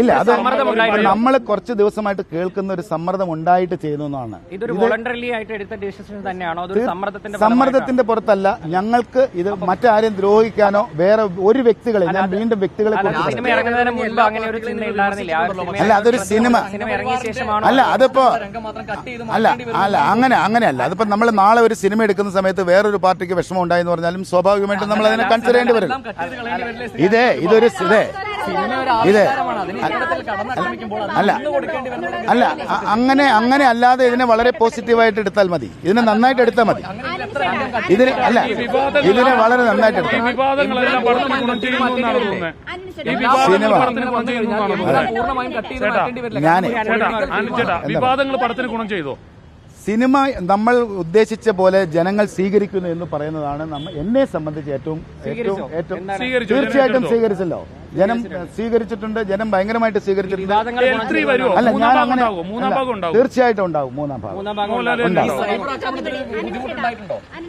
ഇല്ല, അത് നമ്മൾ കുറച്ച് ദിവസമായിട്ട് കേൾക്കുന്ന ഒരു സമ്മർദ്ദം ഉണ്ടായിട്ട് ചെയ്യുന്നതാണ്. സമ്മർദ്ദത്തിന്റെ പുറത്തല്ല. ഞങ്ങൾക്ക് ഇത് മറ്റാരെയും ദ്രോഹിക്കാനോ വേറെ ഒരു വ്യക്തികളെ, ഞാൻ വീണ്ടും വ്യക്തികളെ അല്ല, അതൊരു സിനിമ അല്ല, അതിപ്പോ അല്ല അങ്ങനെയല്ല. അതിപ്പോ നമ്മൾ നാളെ ഒരു സിനിമ എടുക്കുന്ന സമയത്ത് വേറൊരു പാർട്ടിക്ക് വിഷമം ഉണ്ടായെന്ന് പറഞ്ഞാലും സ്വാഭാവികമായിട്ടും നമ്മൾ അതിനെ കൺസിഡർ ചെയ്യേണ്ടി വരും. ഇതൊരു അല്ല അങ്ങനെ അല്ലാതെ ഇതിനെ വളരെ പോസിറ്റീവായിട്ട് എടുത്താൽ മതി, ഇതിനെ നന്നായിട്ട് എടുത്താൽ മതി. ഇതിനെ വളരെ നന്നായിട്ട് എടുത്താൽ സിനിമ നമ്മൾ ഉദ്ദേശിച്ച പോലെ ജനങ്ങൾ സ്വീകരിക്കുന്നു എന്ന് പറയുന്നതാണ് എന്നെ സംബന്ധിച്ച് ഏറ്റവും തീർച്ചയായിട്ടും സ്വീകരിച്ചല്ലോ. ജനം സ്വീകരിച്ചിട്ടുണ്ട്, ജനം ഭയങ്കരമായിട്ട് സ്വീകരിച്ചിട്ടുണ്ട്. അല്ല, ഞാൻ അങ്ങനെ തീർച്ചയായിട്ടും ഉണ്ടാവും. മൂന്നാം ഭാഗം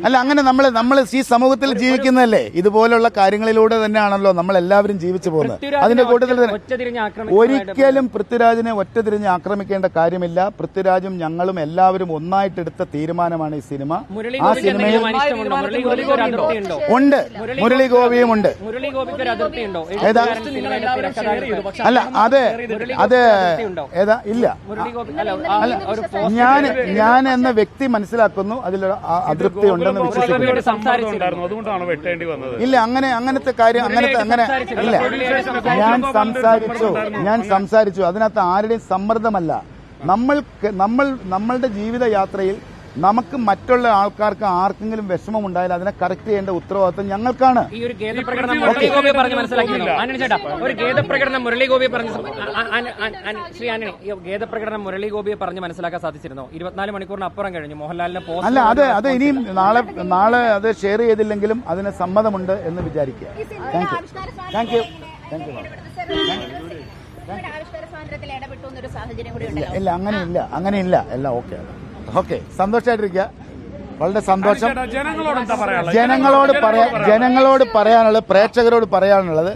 അല്ല, അങ്ങനെ നമ്മൾ ഈ സമൂഹത്തിൽ ജീവിക്കുന്നതല്ലേ, ഇതുപോലുള്ള കാര്യങ്ങളിലൂടെ തന്നെയാണല്ലോ നമ്മൾ എല്ലാവരും ജീവിച്ചു പോകുന്നത്. അതിന്റെ കൂട്ടത്തിൽ ഒരിക്കലും പൃഥ്വിരാജിനെ ഒറ്റതിരിഞ്ഞ് ആക്രമിക്കേണ്ട കാര്യമില്ല. പൃഥ്വിരാജും ഞങ്ങളും എല്ലാവരും ഒന്നായിട്ടെടുത്ത തീരുമാനമാണ് ഈ സിനിമ. ആ സിനിമയിൽ ഉണ്ട്, മുരളി ഗോപിയും ഉണ്ട്. ഏതാ? അല്ല, അത് ഏതാ? ഇല്ല, ഞാൻ എന്ന വ്യക്തി മനസ്സിലാക്കുന്നു അതിലൊരു അതൃപ്തി ഉണ്ടെന്ന് വിശ്വസിക്കുന്നു. ഇല്ല, അങ്ങനത്തെ കാര്യം അങ്ങനെ ഇല്ല. ഞാൻ സംസാരിച്ചു. അതിനകത്ത് ആരുടെയും സമ്മർദ്ദമല്ല. നമ്മളുടെ ജീവിതയാത്രയിൽ നമുക്ക് മറ്റുള്ള ആൾക്കാർക്ക് ആർക്കെങ്കിലും വിഷമം ഉണ്ടായാൽ അതിനെ കറക്റ്റ് ചെയ്യേണ്ട ഉത്തരവാദിത്വം ഞങ്ങൾക്കാണ്. ഈ ഒരു ഖേദപ്രകടനം മുരളി ഗോപിയെ പറഞ്ഞ് മനസ്സിലാക്കിയിരുന്നു. ഒരു ഖേദപ്രകടനം മുരളി ഗോപിയെ പറഞ്ഞ് ഖേദപ്രകടനം മുരളി ഗോപിയെ പറഞ്ഞ് മനസ്സിലാക്കാൻ സാധിച്ചിരുന്നു. 24 മണിക്കൂറിന് അപ്പുറം കഴിഞ്ഞു. മോഹൻലാലിന്റെ പോസ്റ്റ് അല്ല, അത് ഇനിയും നാളെ അത് ഷെയർ ചെയ്തില്ലെങ്കിലും അതിന് സമ്മതമുണ്ട് എന്ന് വിചാരിക്കുക. Thank you. ഇല്ല, അങ്ങനെയില്ല. എല്ലാം ഓക്കെ, സന്തോഷമായിട്ടിരിക്കുക. വളരെ സന്തോഷം. ജനങ്ങളോട് പറയാനുള്ളത്, പ്രേക്ഷകരോട് പറയാനുള്ളത്,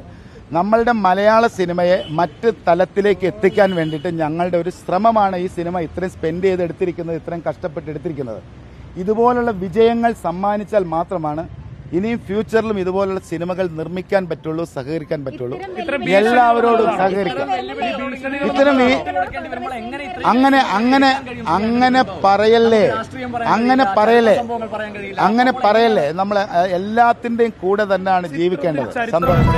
നമ്മളുടെ മലയാള സിനിമയെ മറ്റ് തലത്തിലേക്ക് എത്തിക്കാൻ വേണ്ടിയിട്ട് ഞങ്ങളുടെ ഒരു ശ്രമമാണ് ഈ സിനിമ ഇത്രയും സ്പെൻഡ് ചെയ്ത് എടുത്തിരിക്കുന്നത്, ഇത്രയും കഷ്ടപ്പെട്ട് എടുത്തിരിക്കുന്നത്. ഇതുപോലുള്ള വിജയങ്ങൾ സമ്മാനിച്ചാൽ മാത്രമാണ് ഇനിയും ഫ്യൂച്ചറിലും ഇതുപോലുള്ള സിനിമകൾ നിർമ്മിക്കാൻ പറ്റുള്ളൂ, സഹകരിക്കാൻ പറ്റുള്ളൂ. എല്ലാവരോടും സഹകരിക്കാം. ഇത്തരം അങ്ങനെ പറയല്ലേ. നമ്മൾ എല്ലാത്തിന്റെയും കൂടെ തന്നെയാണ് ജീവിക്കേണ്ടത്. സന്തോഷം.